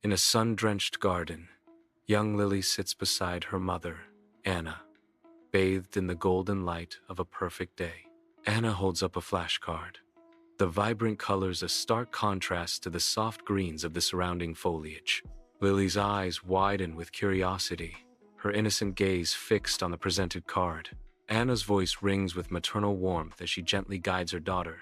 In a sun-drenched garden, young Lily sits beside her mother, Anna, bathed in the golden light of a perfect day. Anna holds up a flashcard. The vibrant colors a stark contrast to the soft greens of the surrounding foliage. Lily's eyes widen with curiosity, her innocent gaze fixed on the presented card. Anna's voice rings with maternal warmth as she gently guides her daughter.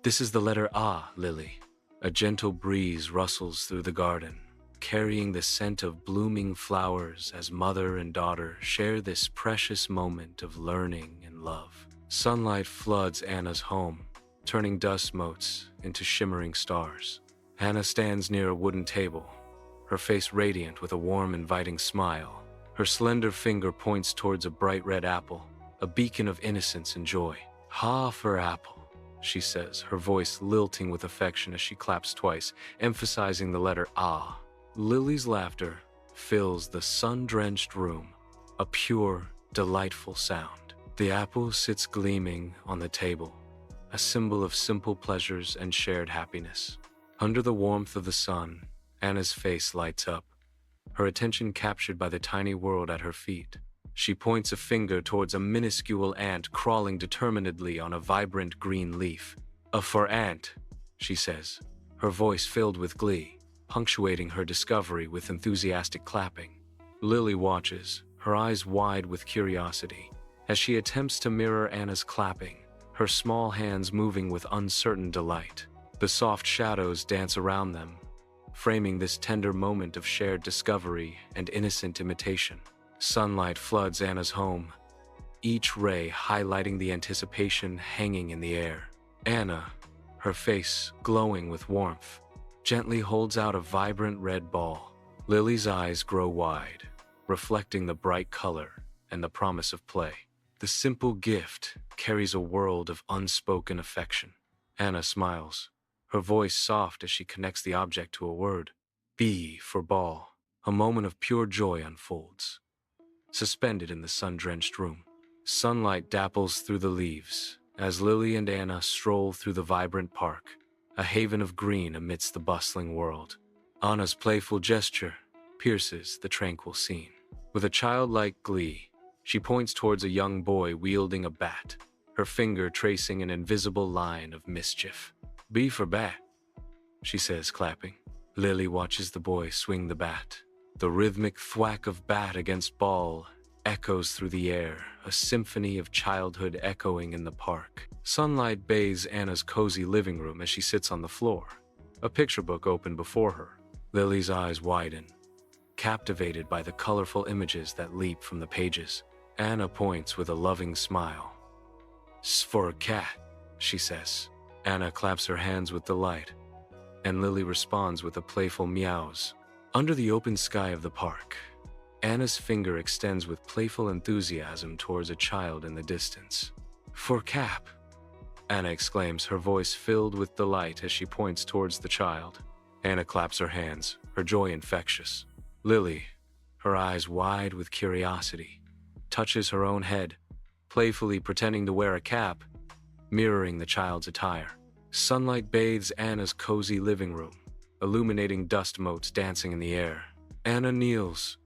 This is the letter A, Lily. A gentle breeze rustles through the garden, carrying the scent of blooming flowers as mother and daughter share this precious moment of learning and love. Sunlight floods Anna's home, turning dust motes into shimmering stars. Anna stands near a wooden table, her face radiant with a warm, inviting smile. Her slender finger points towards a bright red apple, a beacon of innocence and joy. "Ha for apple," she says, her voice lilting with affection as she claps twice, emphasizing the letter A. Lily's laughter fills the sun-drenched room, a pure, delightful sound. The apple sits gleaming on the table, a symbol of simple pleasures and shared happiness. Under the warmth of the sun, Anna's face lights up, her attention captured by the tiny world at her feet. She points a finger towards a minuscule ant crawling determinedly on a vibrant green leaf. "A for ant," she says, her voice filled with glee, punctuating her discovery with enthusiastic clapping. Lily watches, her eyes wide with curiosity, as she attempts to mirror Anna's clapping, her small hands moving with uncertain delight. The soft shadows dance around them, framing this tender moment of shared discovery and innocent imitation. Sunlight floods Anna's home, each ray highlighting the anticipation hanging in the air. Anna, her face glowing with warmth, gently holds out a vibrant red ball. Lily's eyes grow wide, reflecting the bright color and the promise of play. The simple gift carries a world of unspoken affection. Anna smiles, her voice soft as she connects the object to a word. B for ball. A moment of pure joy unfolds. Suspended in the sun-drenched room, sunlight dapples through the leaves as Lily and Anna stroll through the vibrant park, a haven of green amidst the bustling world. Anna's playful gesture pierces the tranquil scene. With a childlike glee, she points towards a young boy wielding a bat, her finger tracing an invisible line of mischief. "B for bat," she says, clapping. Lily watches the boy swing the bat. The rhythmic thwack of bat against ball echoes through the air, a symphony of childhood echoing in the park. Sunlight bathes Anna's cozy living room as she sits on the floor, a picture book open before her. Lily's eyes widen, captivated by the colorful images that leap from the pages. Anna points with a loving smile. "S for a cat," she says. Anna claps her hands with delight, and Lily responds with a playful meows. Under the open sky of the park, Anna's finger extends with playful enthusiasm towards a child in the distance. "For cap," Anna exclaims, her voice filled with delight as she points towards the child. Anna claps her hands, her joy infectious. Lily, her eyes wide with curiosity, touches her own head, playfully pretending to wear a cap, mirroring the child's attire. Sunlight bathes Anna's cozy living room, illuminating dust motes dancing in the air. Anna kneels,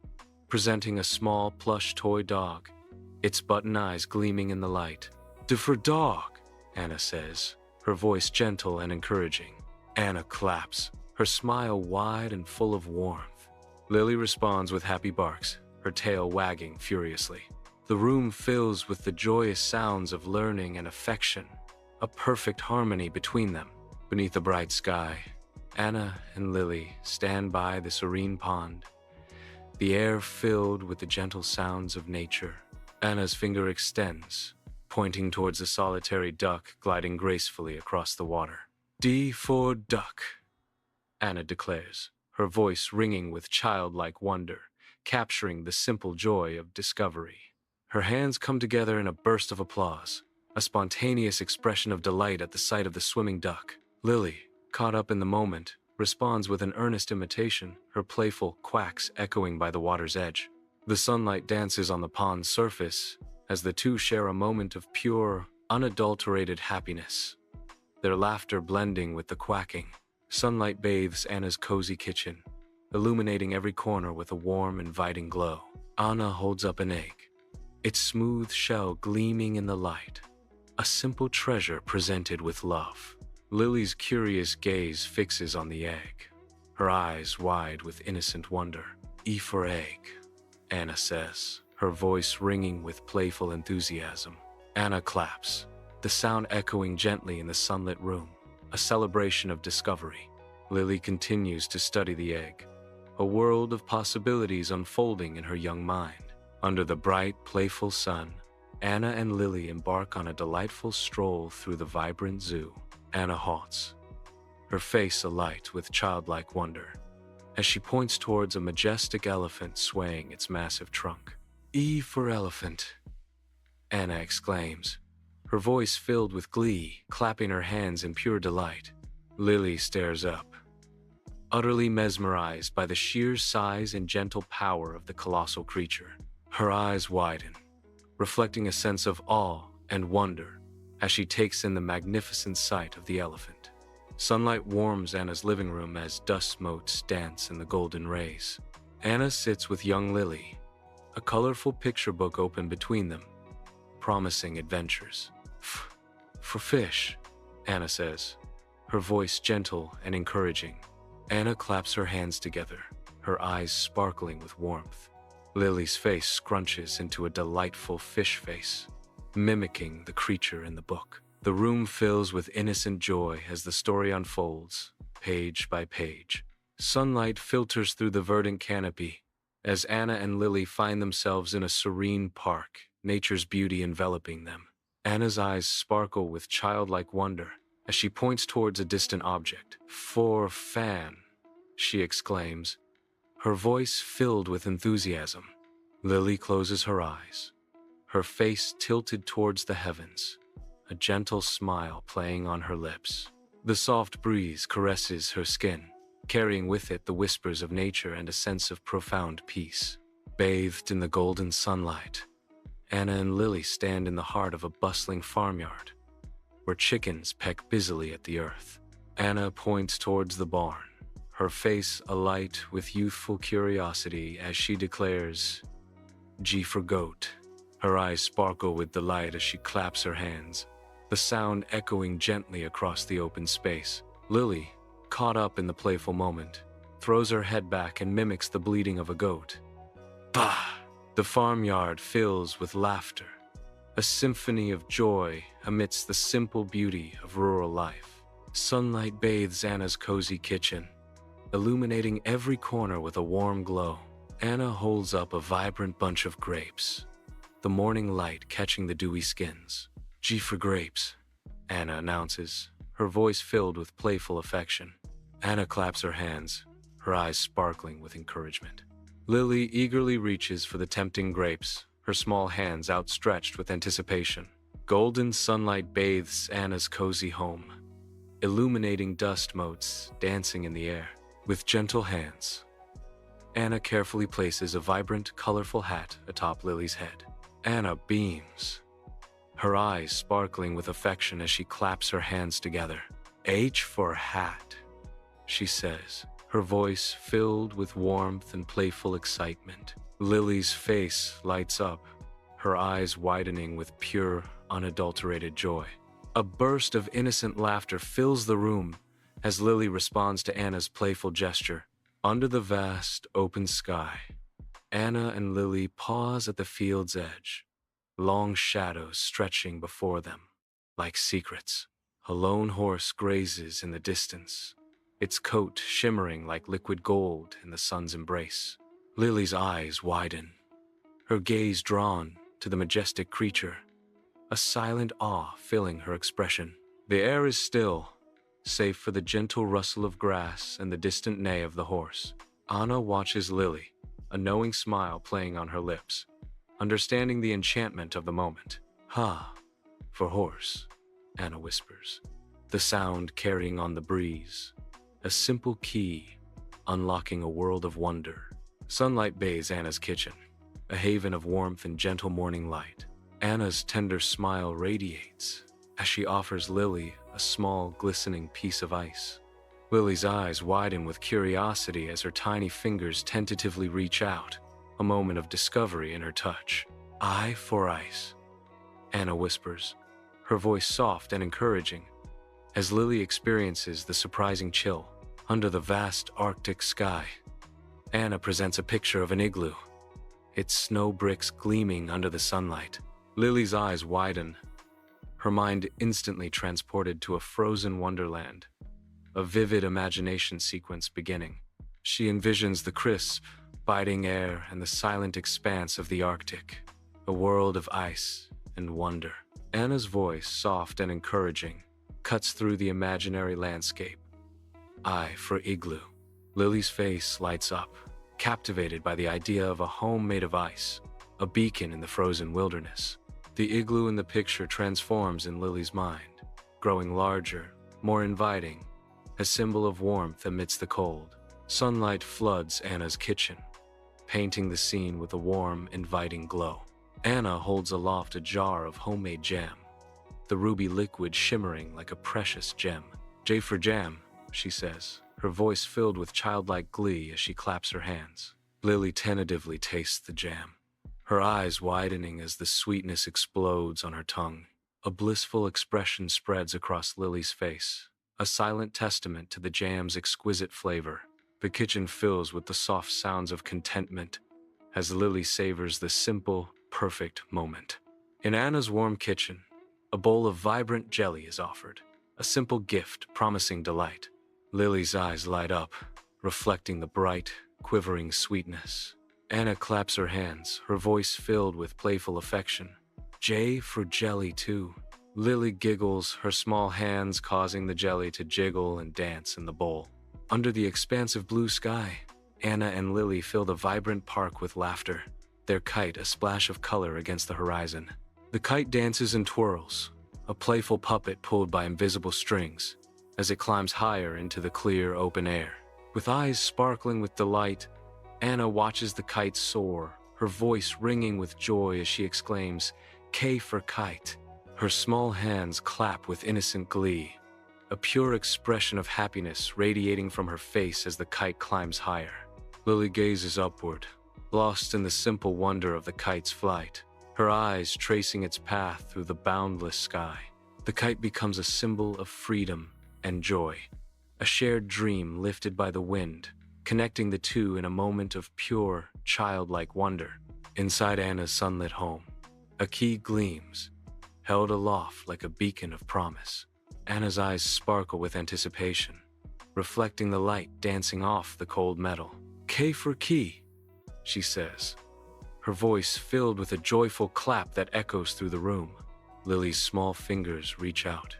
presenting a small plush toy dog, its button eyes gleaming in the light. "D for dog," Anna says, her voice gentle and encouraging. Anna claps, her smile wide and full of warmth. Lily responds with happy barks, her tail wagging furiously. The room fills with the joyous sounds of learning and affection, a perfect harmony between them. Beneath the bright sky, Anna and Lily stand by the serene pond, the air filled with the gentle sounds of nature. Anna's finger extends, pointing towards a solitary duck gliding gracefully across the water. "D for duck," Anna declares, her voice ringing with childlike wonder, capturing the simple joy of discovery. Her hands come together in a burst of applause, a spontaneous expression of delight at the sight of the swimming duck. Lily, caught up in the moment, responds with an earnest imitation, her playful quacks echoing by the water's edge. The sunlight dances on the pond's surface as the two share a moment of pure, unadulterated happiness, their laughter blending with the quacking. Sunlight bathes Anna's cozy kitchen, illuminating every corner with a warm, inviting glow. Anna holds up an egg, its smooth shell gleaming in the light, a simple treasure presented with love. Lily's curious gaze fixes on the egg, her eyes wide with innocent wonder. "E for egg," Anna says, her voice ringing with playful enthusiasm. Anna claps, the sound echoing gently in the sunlit room, a celebration of discovery. Lily continues to study the egg, a world of possibilities unfolding in her young mind. Under the bright, playful sun, Anna and Lily embark on a delightful stroll through the vibrant zoo. Anna halts, her face alight with childlike wonder, as she points towards a majestic elephant swaying its massive trunk. "E for elephant," Anna exclaims, her voice filled with glee, clapping her hands in pure delight. Lily stares up, utterly mesmerized by the sheer size and gentle power of the colossal creature. Her eyes widen, reflecting a sense of awe and wonder as she takes in the magnificent sight of the elephant. Sunlight warms Anna's living room as dust motes dance in the golden rays. Anna sits with young Lily, a colorful picture book open between them, promising adventures. For fish," Anna says, her voice gentle and encouraging. Anna claps her hands together, her eyes sparkling with warmth. Lily's face scrunches into a delightful fish face, mimicking the creature in the book. The room fills with innocent joy as the story unfolds, page by page. Sunlight filters through the verdant canopy as Anna and Lily find themselves in a serene park, nature's beauty enveloping them. Anna's eyes sparkle with childlike wonder as she points towards a distant object. "For fan," she exclaims, her voice filled with enthusiasm. Lily closes her eyes, her face tilted towards the heavens, a gentle smile playing on her lips. The soft breeze caresses her skin, carrying with it the whispers of nature and a sense of profound peace. Bathed in the golden sunlight, Anna and Lily stand in the heart of a bustling farmyard, where chickens peck busily at the earth. Anna points towards the barn, her face alight with youthful curiosity as she declares, "G for goat." Her eyes sparkle with delight as she claps her hands, the sound echoing gently across the open space. Lily, caught up in the playful moment, throws her head back and mimics the bleating of a goat. Bah! The farmyard fills with laughter, a symphony of joy amidst the simple beauty of rural life. Sunlight bathes Anna's cozy kitchen, illuminating every corner with a warm glow. Anna holds up a vibrant bunch of grapes, the morning light catching the dewy skins. "G for grapes," Anna announces, her voice filled with playful affection. Anna claps her hands, her eyes sparkling with encouragement. Lily eagerly reaches for the tempting grapes, her small hands outstretched with anticipation. Golden sunlight bathes Anna's cozy home, illuminating dust motes dancing in the air. With gentle hands, Anna carefully places a vibrant, colorful hat atop Lily's head. Anna beams, her eyes sparkling with affection as she claps her hands together. "H for hat," she says, her voice filled with warmth and playful excitement. Lily's face lights up, her eyes widening with pure, unadulterated joy. A burst of innocent laughter fills the room as Lily responds to Anna's playful gesture. Under the vast, open sky, Anna and Lily pause at the field's edge, long shadows stretching before them like secrets. A lone horse grazes in the distance, its coat shimmering like liquid gold in the sun's embrace. Lily's eyes widen, her gaze drawn to the majestic creature, a silent awe filling her expression. The air is still, save for the gentle rustle of grass and the distant neigh of the horse. Anna watches Lily, a knowing smile playing on her lips, understanding the enchantment of the moment. "Ha, for horse," Anna whispers, the sound carrying on the breeze, a simple key unlocking a world of wonder. Sunlight bathes Anna's kitchen, a haven of warmth and gentle morning light. Anna's tender smile radiates as she offers Lily a small, glistening piece of ice. Lily's eyes widen with curiosity as her tiny fingers tentatively reach out, a moment of discovery in her touch. "Eye for ice," Anna whispers, her voice soft and encouraging, as Lily experiences the surprising chill under the vast Arctic sky. Anna presents a picture of an igloo, its snow bricks gleaming under the sunlight. Lily's eyes widen, her mind instantly transported to a frozen wonderland, a vivid imagination sequence beginning. She envisions the crisp, biting air and the silent expanse of the Arctic, a world of ice and wonder. Anna's voice, soft and encouraging, cuts through the imaginary landscape. "I for igloo." Lily's face lights up, captivated by the idea of a home made of ice, a beacon in the frozen wilderness. The igloo in the picture transforms in Lily's mind, growing larger, more inviting, a symbol of warmth amidst the cold. Sunlight floods Anna's kitchen, painting the scene with a warm, inviting glow. Anna holds aloft a jar of homemade jam, the ruby liquid shimmering like a precious gem. "J for jam," she says, her voice filled with childlike glee as she claps her hands. Lily tentatively tastes the jam, her eyes widening as the sweetness explodes on her tongue. A blissful expression spreads across Lily's face, a silent testament to the jam's exquisite flavor. The kitchen fills with the soft sounds of contentment as Lily savors the simple, perfect moment. In Anna's warm kitchen, a bowl of vibrant jelly is offered, a simple gift promising delight. Lily's eyes light up, reflecting the bright, quivering sweetness. Anna claps her hands, her voice filled with playful affection. "J for jelly too." Lily giggles, her small hands causing the jelly to jiggle and dance in the bowl. Under the expansive blue sky, Anna and Lily fill the vibrant park with laughter, their kite a splash of color against the horizon. The kite dances and twirls, a playful puppet pulled by invisible strings, as it climbs higher into the clear, open air. With eyes sparkling with delight, Anna watches the kite soar, her voice ringing with joy as she exclaims, "K for kite." Her small hands clap with innocent glee, a pure expression of happiness radiating from her face as the kite climbs higher. Lily gazes upward, lost in the simple wonder of the kite's flight, her eyes tracing its path through the boundless sky. The kite becomes a symbol of freedom and joy, a shared dream lifted by the wind, connecting the two in a moment of pure, childlike wonder. Inside Anna's sunlit home, a key gleams, held aloft like a beacon of promise. Anna's eyes sparkle with anticipation, reflecting the light dancing off the cold metal. "K for key," she says, her voice filled with a joyful clap that echoes through the room. Lily's small fingers reach out,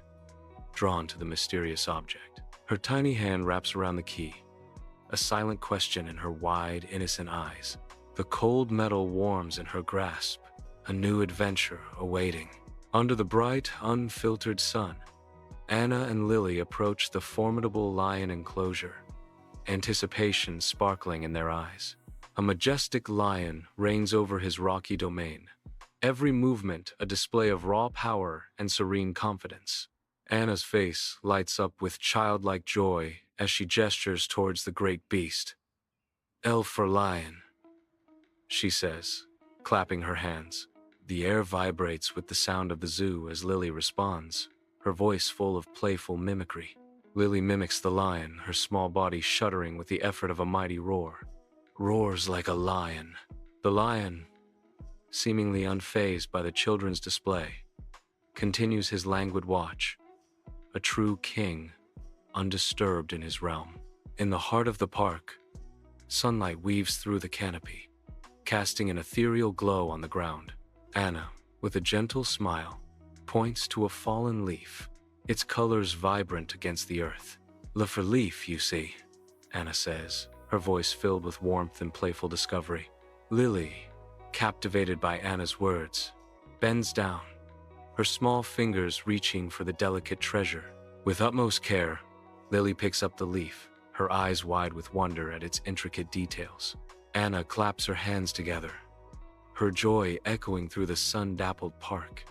drawn to the mysterious object. Her tiny hand wraps around the key, a silent question in her wide, innocent eyes. The cold metal warms in her grasp, a new adventure awaiting. Under the bright, unfiltered sun, Anna and Lily approach the formidable lion enclosure, anticipation sparkling in their eyes. A majestic lion reigns over his rocky domain, every movement a display of raw power and serene confidence. Anna's face lights up with childlike joy as she gestures towards the great beast. "L for lion," she says, clapping her hands. The air vibrates with the sound of the zoo as Lily responds, her voice full of playful mimicry. Lily mimics the lion, her small body shuddering with the effort of a mighty roar. Roars like a lion. The lion, seemingly unfazed by the children's display, continues his languid watch, a true king, undisturbed in his realm. In the heart of the park, sunlight weaves through the canopy, casting an ethereal glow on the ground. Anna, with a gentle smile, points to a fallen leaf, its colors vibrant against the earth. "L for leaf, you see," Anna says, her voice filled with warmth and playful discovery. Lily, captivated by Anna's words, bends down, her small fingers reaching for the delicate treasure. With utmost care, Lily picks up the leaf, her eyes wide with wonder at its intricate details. Anna claps her hands together, her joy echoing through the sun-dappled park.